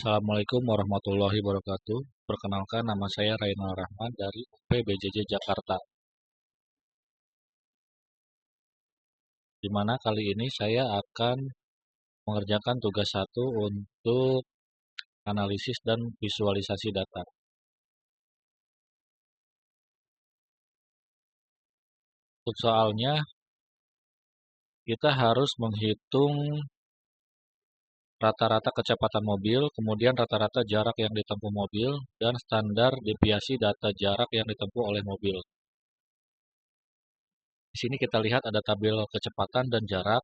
Assalamualaikum warahmatullahi wabarakatuh. Perkenalkan, nama saya Rainal Rahman dari PBJJ Jakarta. Di mana kali ini saya akan mengerjakan tugas satu untuk analisis dan visualisasi data. Untuk soalnya, kita harus menghitung rata-rata kecepatan mobil, kemudian rata-rata jarak yang ditempuh mobil, dan standar deviasi data jarak yang ditempuh oleh mobil. Di sini kita lihat ada tabel kecepatan dan jarak.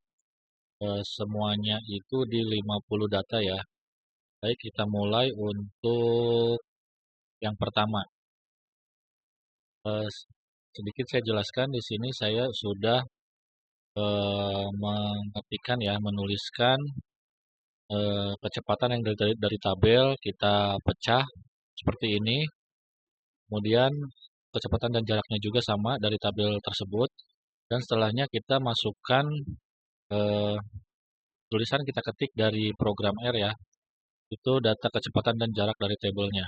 Semuanya itu di 50 data ya. Baik, kita mulai untuk yang pertama. Eh, Sedikit saya jelaskan di sini saya sudah mengetikkan ya, menuliskan kecepatan yang dari tabel kita pecah seperti ini. Kemudian kecepatan dan jaraknya juga sama dari tabel tersebut. Dan setelahnya kita masukkan eh, tulisan kita ketik dari program R ya. Itu data kecepatan dan jarak dari tabelnya.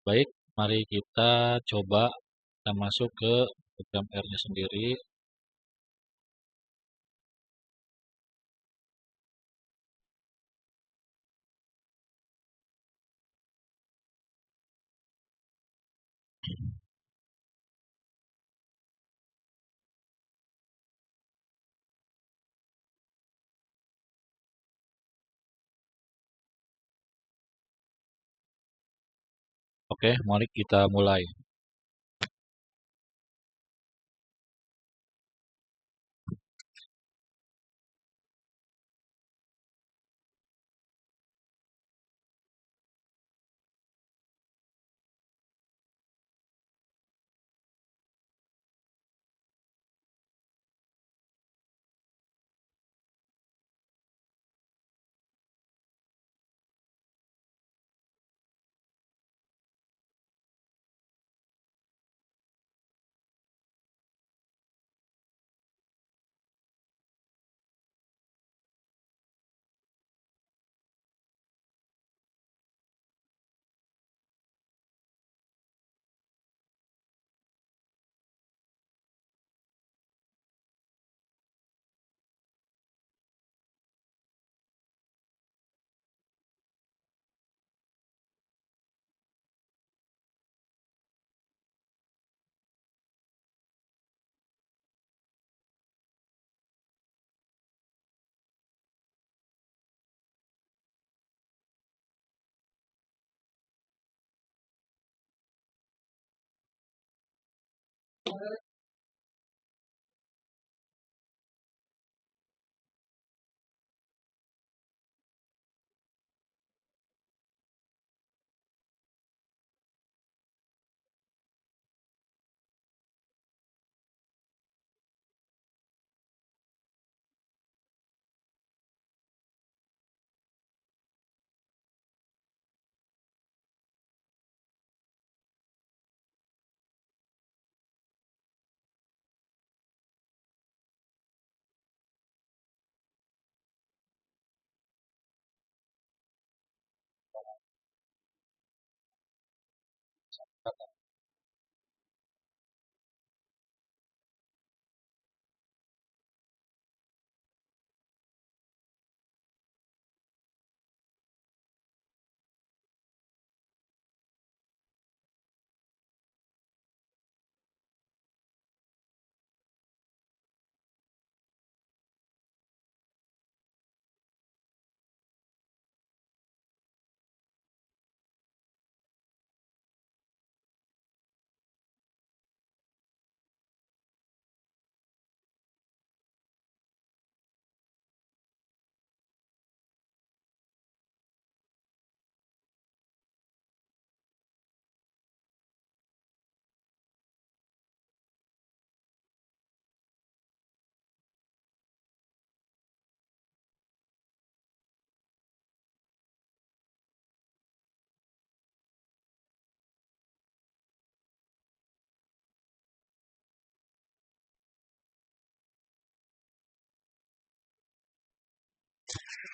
Baik, mari kita coba kita masuk ke program R-nya sendiri. Oke, mari kita mulai.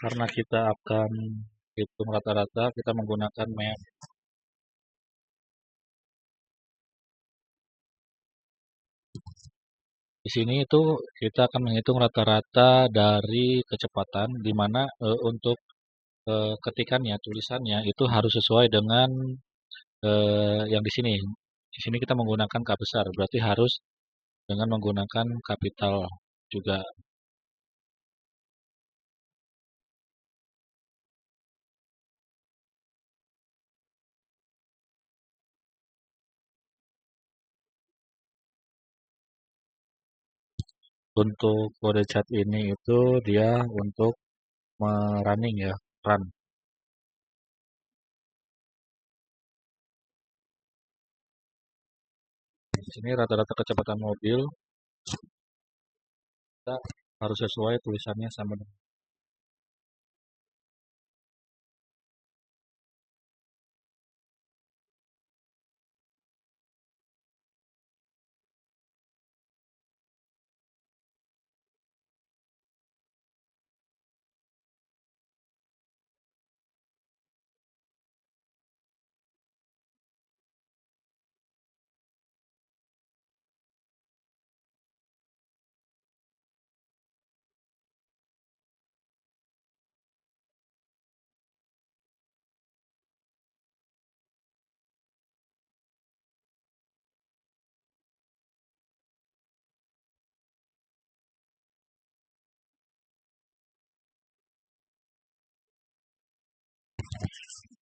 Karena kita akan hitung rata-rata kita menggunakan MEA. Di sini itu kita akan menghitung rata-rata dari kecepatan di mana untuk ketikannya, tulisannya itu harus sesuai dengan yang di sini. Di sini kita menggunakan K besar, berarti harus dengan menggunakan kapital juga. Untuk kode chat ini itu dia untuk running ya, run. Di sini rata-rata kecepatan mobil kita harus sesuai tulisannya sama dengan.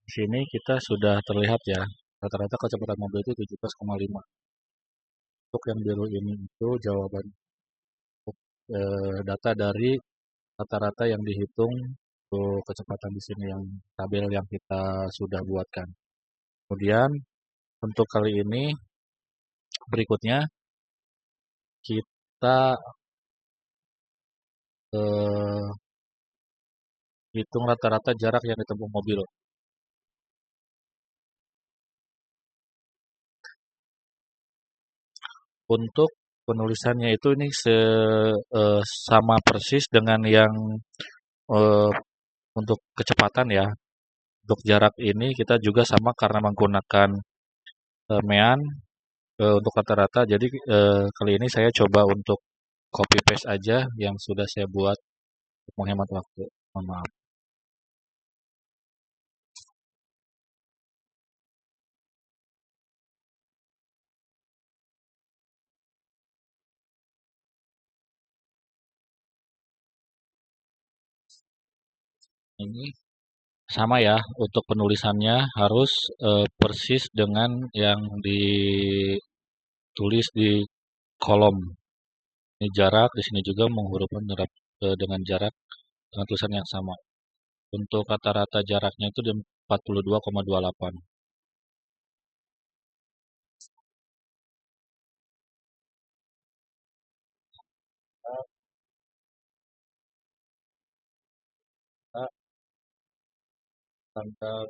Di sini kita sudah terlihat ya, rata-rata kecepatan mobil itu 17,5. Untuk yang biru ini itu jawaban data dari rata-rata yang dihitung untuk kecepatan di sini yang tabel yang kita sudah buatkan. Kemudian untuk kali ini berikutnya kita eh, hitung rata-rata jarak yang ditempuh mobil. Untuk penulisannya itu ini sama persis dengan yang eh, untuk kecepatan ya. Untuk jarak ini kita juga sama karena menggunakan mean untuk rata-rata. Jadi kali ini saya coba untuk copy paste aja yang sudah saya buat untuk menghemat waktu. Mohon maaf. Ini sama ya untuk penulisannya harus persis dengan yang ditulis di kolom. Ini jarak, di sini juga menghurufkan dengan jarak dengan tulisan yang sama. Untuk rata-rata jaraknya itu di 42,28. Kita tanggal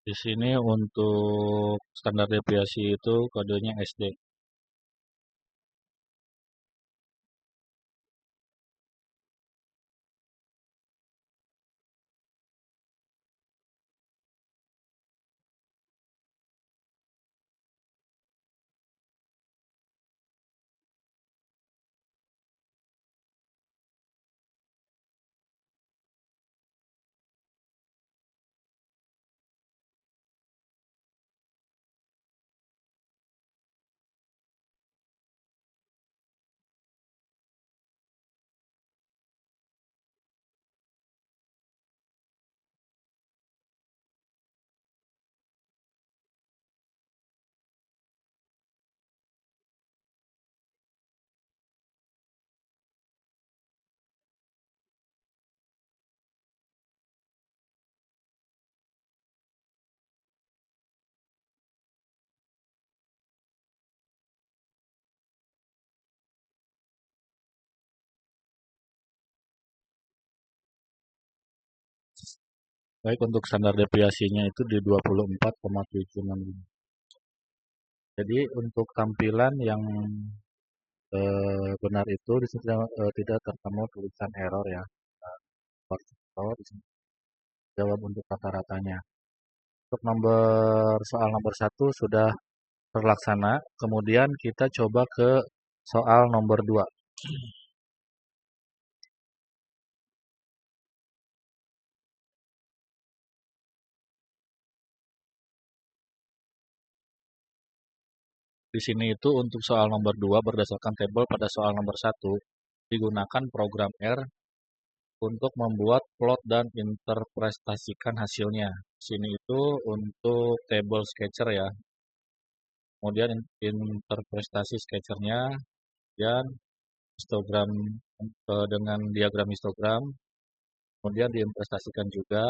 di sini untuk standar deviasi itu kodenya SD. Baik, untuk standar deviasinya itu di 24,765. Jadi untuk tampilan yang benar itu di sini tidak tertemu tulisan error ya. Bahwa di sini jawab untuk rata-ratanya. Untuk soal nomor satu sudah terlaksana. Kemudian kita coba ke soal nomor 2. Di sini itu untuk soal nomor 2 berdasarkan tabel pada soal nomor satu digunakan program R untuk membuat plot dan interpretasikan hasilnya. Di sini itu untuk table sketcher ya. Kemudian interpretasi sketchernya dan histogram dengan diagram histogram. Kemudian diinvestasikan juga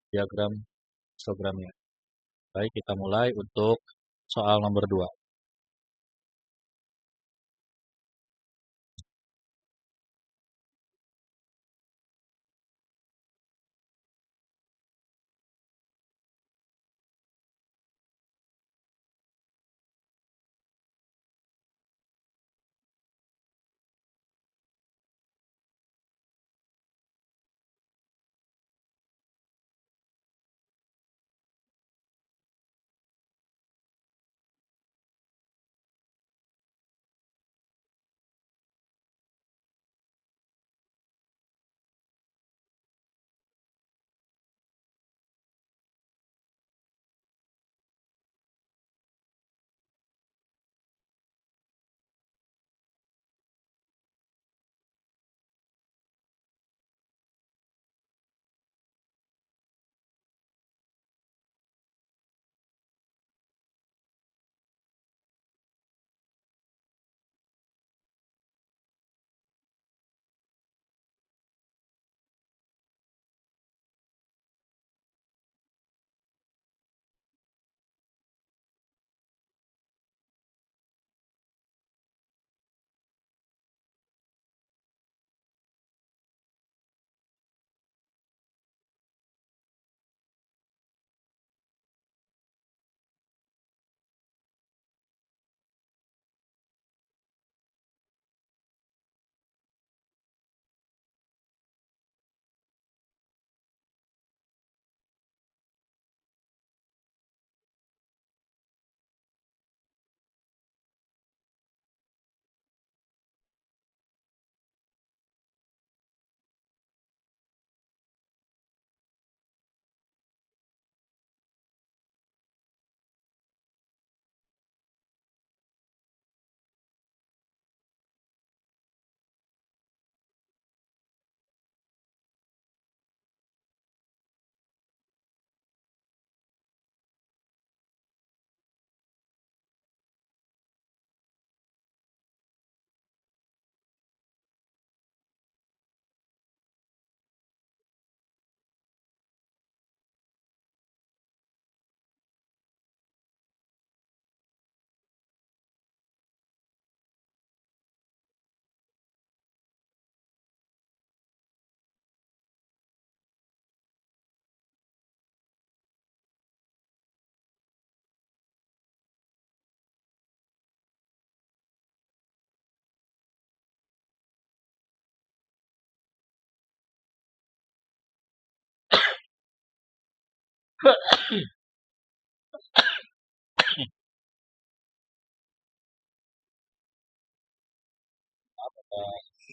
diagram histogramnya. Baik, kita mulai untuk soal nomor 2.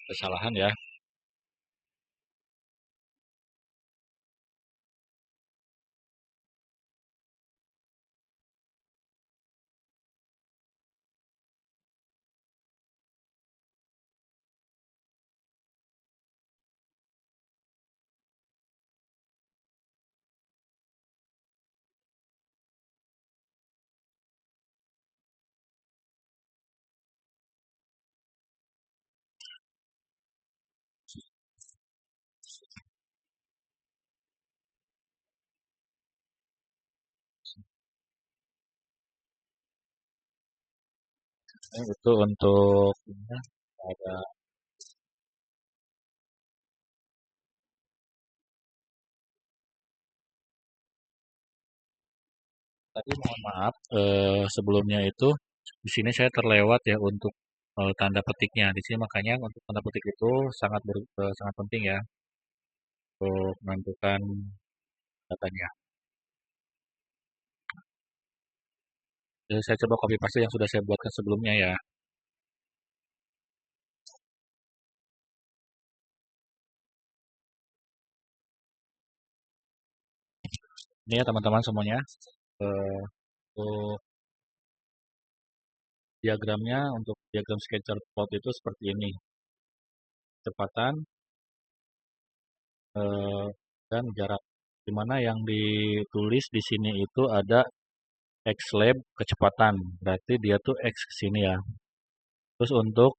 Kesalahan ya. Itu untuk ada Tadi mohon maaf, sebelumnya itu di sini saya terlewat ya untuk tanda petiknya. Di sini makanya untuk tanda petik itu sangat penting ya untuk menentukan datanya. Jadi saya coba copy paste yang sudah saya buatkan sebelumnya ya. Ini ya teman-teman semuanya. Eh, untuk diagramnya, untuk diagram sketcher plot itu seperti ini. Kecepatan eh, dan jarak. Di mana yang ditulis di sini itu ada X lab kecepatan. Berarti dia tuh X ke sini ya. Terus untuk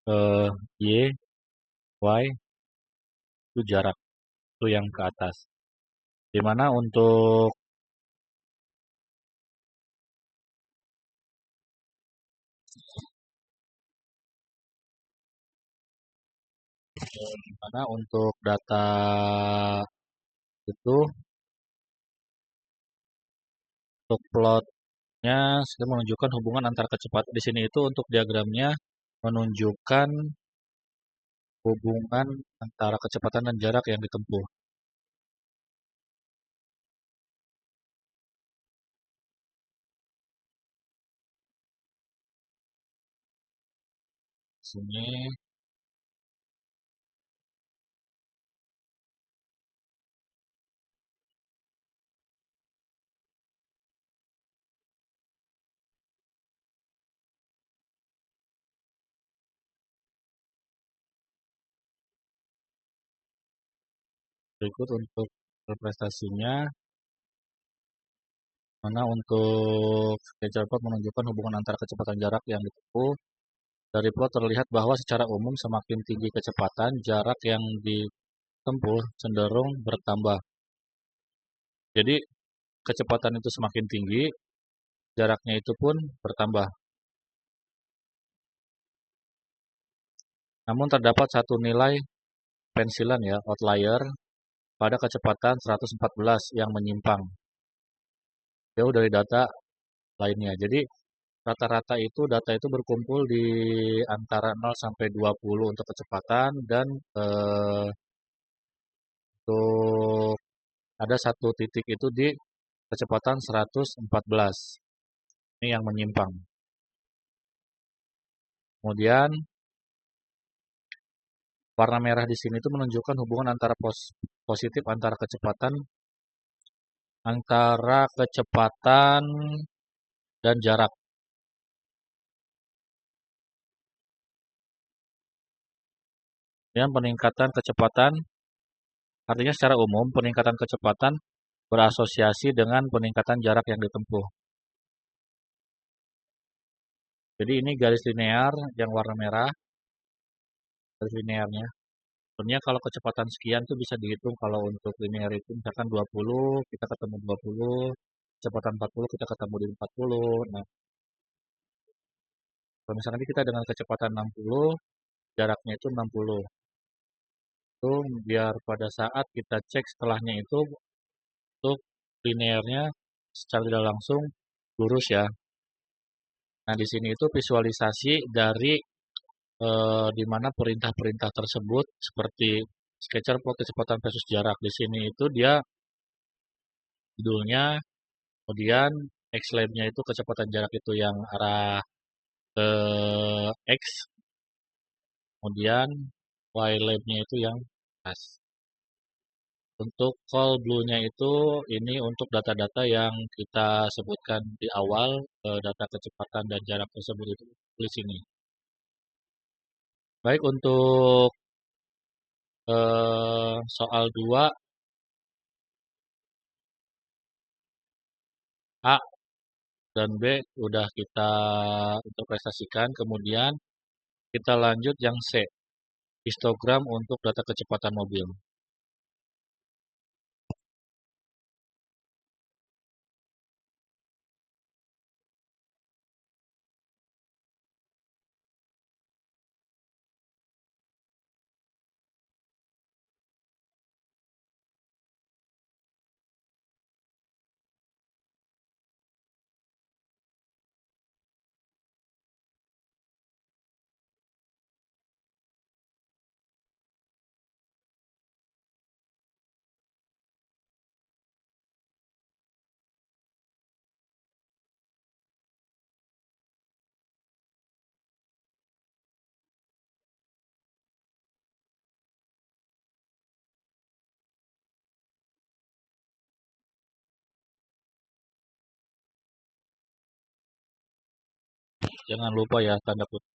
eh, Y, Y itu jarak. Itu yang ke atas. Di mana untuk data itu untuk plotnya sudah menunjukkan hubungan antara kecepatan di sini itu untuk diagramnya menunjukkan hubungan antara kecepatan dan jarak yang ditempuh. Sini berikut untuk prestasinya, mana untuk sketcher plot menunjukkan hubungan antara kecepatan jarak yang ditempuh. Dari plot terlihat bahwa secara umum semakin tinggi kecepatan, jarak yang ditempuh cenderung bertambah. Jadi kecepatan itu semakin tinggi, jaraknya itu pun bertambah. Namun terdapat satu nilai pensilan ya, outlier pada kecepatan 114 yang menyimpang jauh dari data lainnya. Jadi rata-rata itu data itu berkumpul di antara 0 sampai 20 untuk kecepatan dan untuk ada satu titik itu di kecepatan 114. Ini yang menyimpang. Kemudian warna merah di sini itu menunjukkan hubungan antara positif antara kecepatan dan jarak. Dan peningkatan kecepatan artinya secara umum peningkatan kecepatan berasosiasi dengan peningkatan jarak yang ditempuh. Jadi ini garis linear yang warna merah, garis linearnya. Sebenarnya kalau kecepatan sekian tuh bisa dihitung kalau untuk linear itu misalkan 20, kita ketemu 20, kecepatan 40 kita ketemu di 40. Nah, kalau misalkan kita dengan kecepatan 60, jaraknya itu 60. Itu biar pada saat kita cek setelahnya itu untuk linearnya secara tidak langsung lurus ya. Nah, di sini itu visualisasi dari di mana perintah-perintah tersebut seperti sketcher plot kecepatan versus jarak. Di sini itu dia judulnya, kemudian X lab-nya itu kecepatan jarak itu yang arah ke X, kemudian Y lab-nya itu yang pas. Untuk call blue-nya itu ini untuk data-data yang kita sebutkan di awal, data kecepatan dan jarak tersebut itu di sini. Baik untuk soal 2 A dan B udah kita interpretasikan, kemudian kita lanjut yang C, histogram untuk data kecepatan mobil. Jangan lupa ya tanda kutip.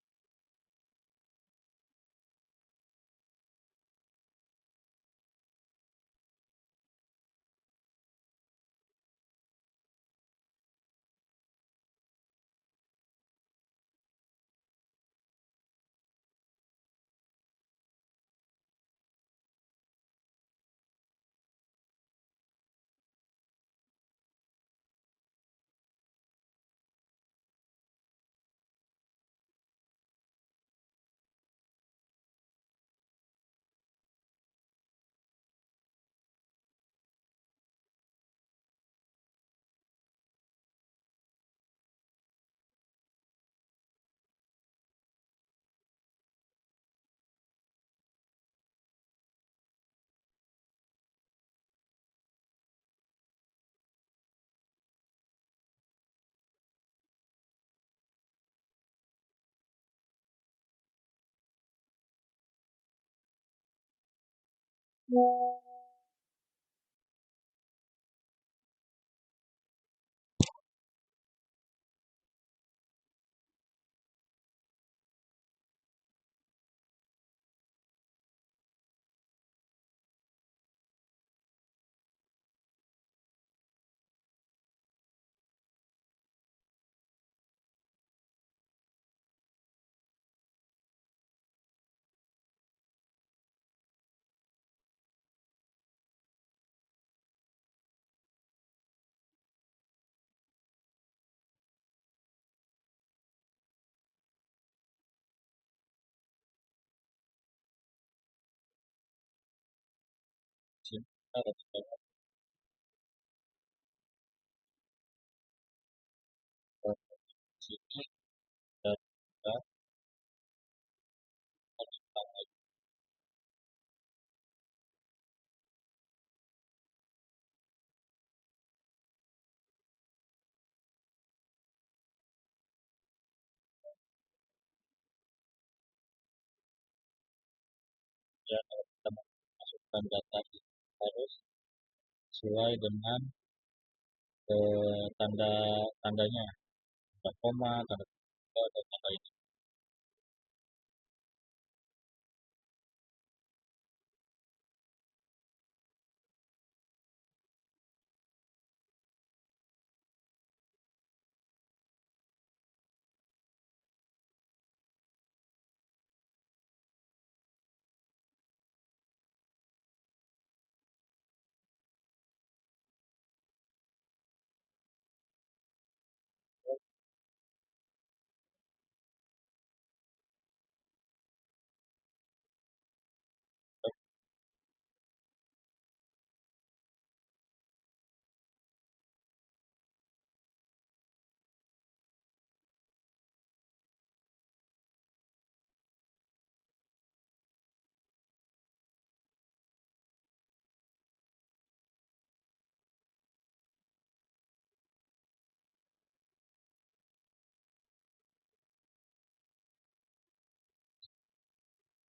Sini ada tanda kutip. Sini ada tanda ya, kalau kita masukkan data harus sesuai dengan tanda tandanya, tanda koma, tanda titik, dan tanda ini.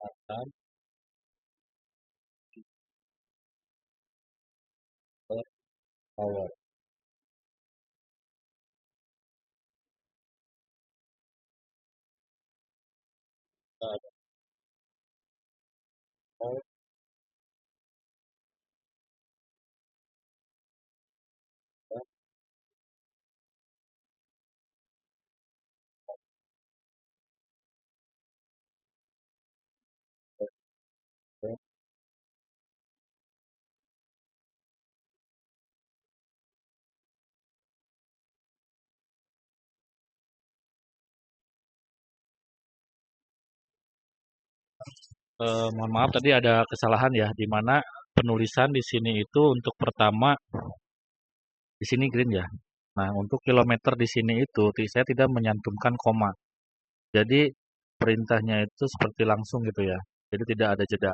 Akan per hour. Kita ada per per. Mohon maaf tadi ada kesalahan ya, di mana penulisan di sini itu untuk pertama di sini green ya. Nah, untuk kilometer di sini itu saya tidak menyantumkan koma. Jadi perintahnya itu seperti langsung gitu ya. Jadi tidak ada jeda.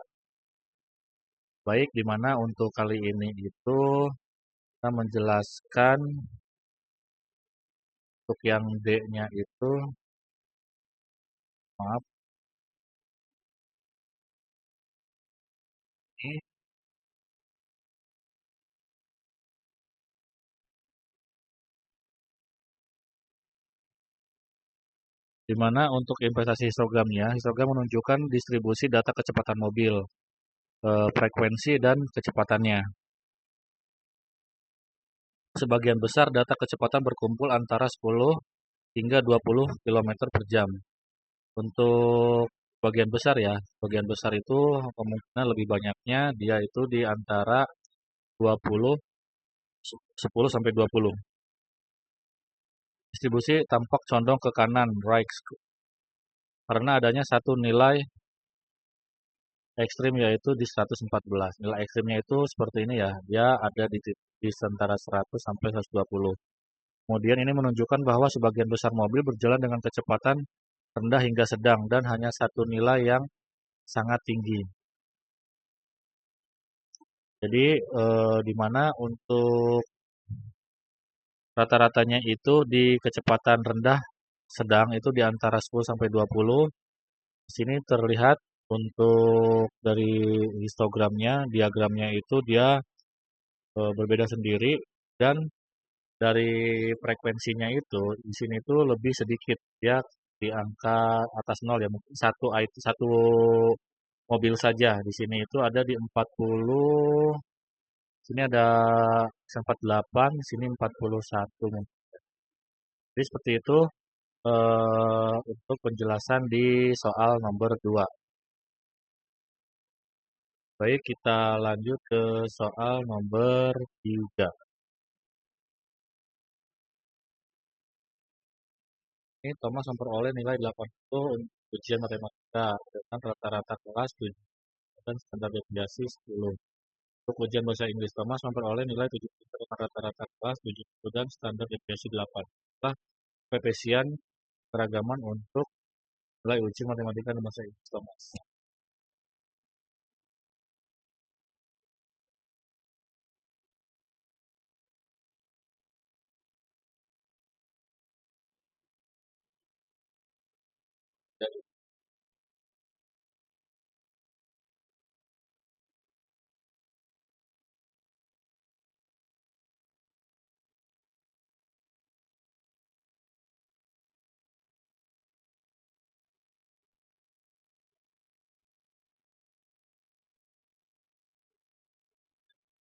Baik, di mana untuk kali ini itu kita menjelaskan untuk yang D-nya itu, maaf, ini di mana untuk investasi histogramnya, histogram menunjukkan distribusi data kecepatan mobil, frekuensi dan kecepatannya. Sebagian besar data kecepatan berkumpul antara 10 hingga 20 km per jam. Untuk bagian besar itu kemungkinan lebih banyaknya dia itu di antara 20, 10 sampai 20. Distribusi tampak condong ke kanan, right, karena adanya satu nilai ekstrim yaitu di 114. Nilai ekstrimnya itu seperti ini ya, dia ada di antara 100 sampai 120. Kemudian ini menunjukkan bahwa sebagian besar mobil berjalan dengan kecepatan rendah hingga sedang dan hanya satu nilai yang sangat tinggi. Jadi di mana untuk rata-ratanya itu di kecepatan rendah sedang itu di antara 10 sampai 20. Di sini terlihat untuk dari histogramnya, diagramnya itu dia berbeda sendiri dan dari frekuensinya itu di sini itu lebih sedikit dia di angka atas nol ya mungkin satu mobil saja di sini itu ada di 40, sini ada 48, sini 41 mungkin. Jadi seperti itu untuk penjelasan di soal nomor 2. Baik, kita lanjut ke soal nomor 3. Ini Thomas memperoleh nilai 80 untuk ujian matematika dengan rata-rata kelas 7 dan standar deviasi 10. Untuk ujian bahasa Inggris, Thomas memperoleh nilai 70 dengan rata-rata kelas 70 dan standar deviasi 8. Setelah pepesian keragaman untuk nilai ujian matematika dan bahasa Inggris Thomas.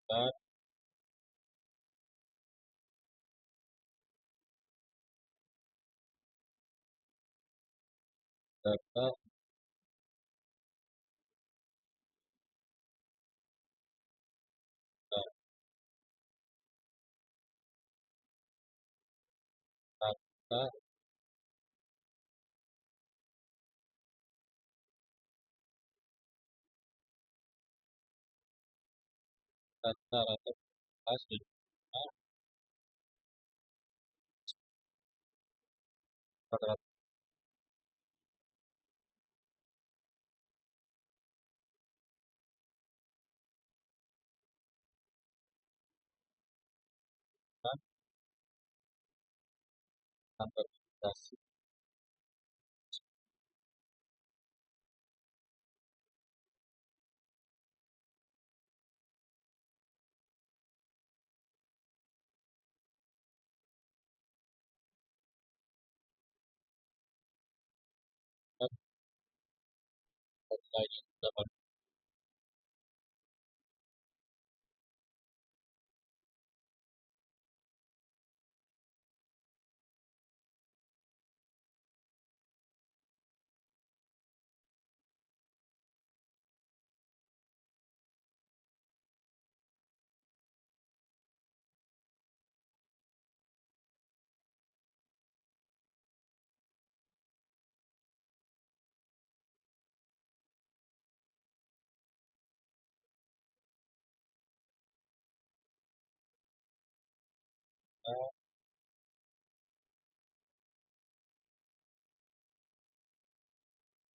Dari data data rata-rata kelas 7 rata-rata standar deviasi dan nilainya 8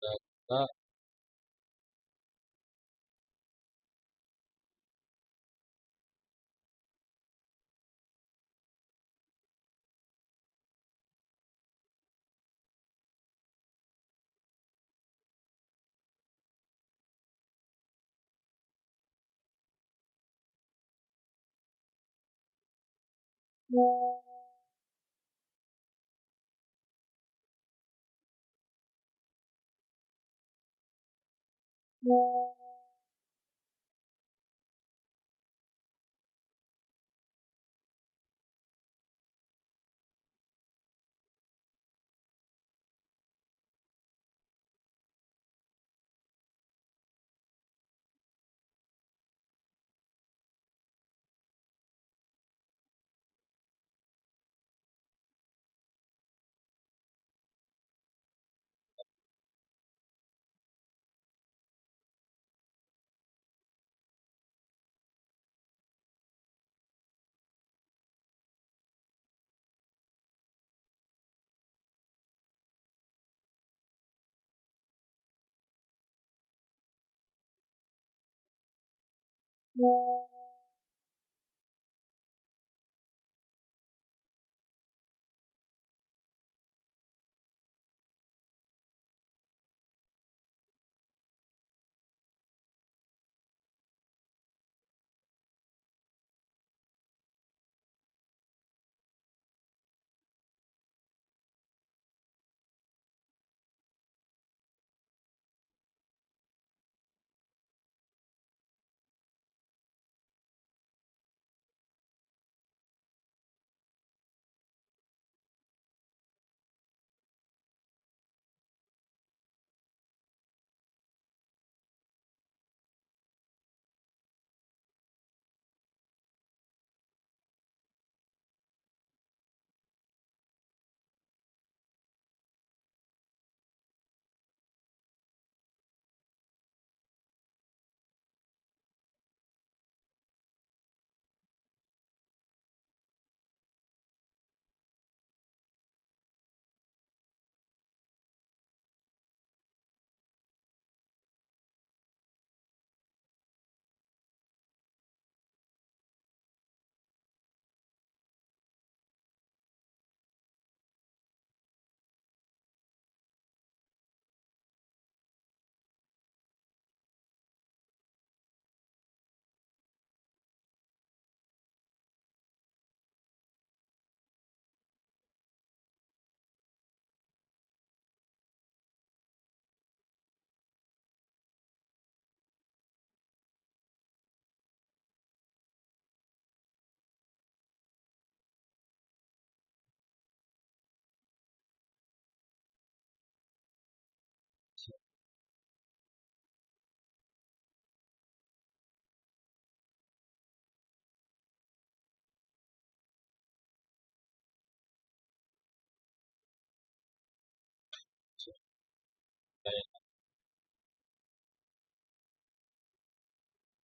data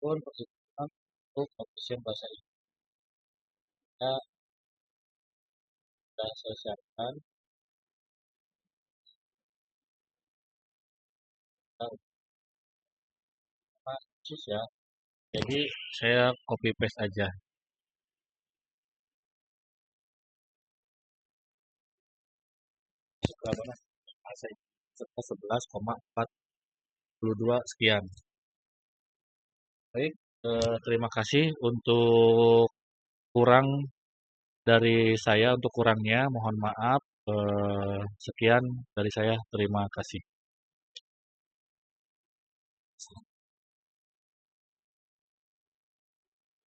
Pun persiapan untuk kompetisi bahasa Indonesia sudah saya siapkan. Kita utama khusus ya. Jadi saya copy paste aja. Berapa? Bahasa Indonesia 11,42 sekian. Baik, terima kasih untuk kurang dari saya untuk kurangnya mohon maaf. Sekian dari saya. Terima kasih.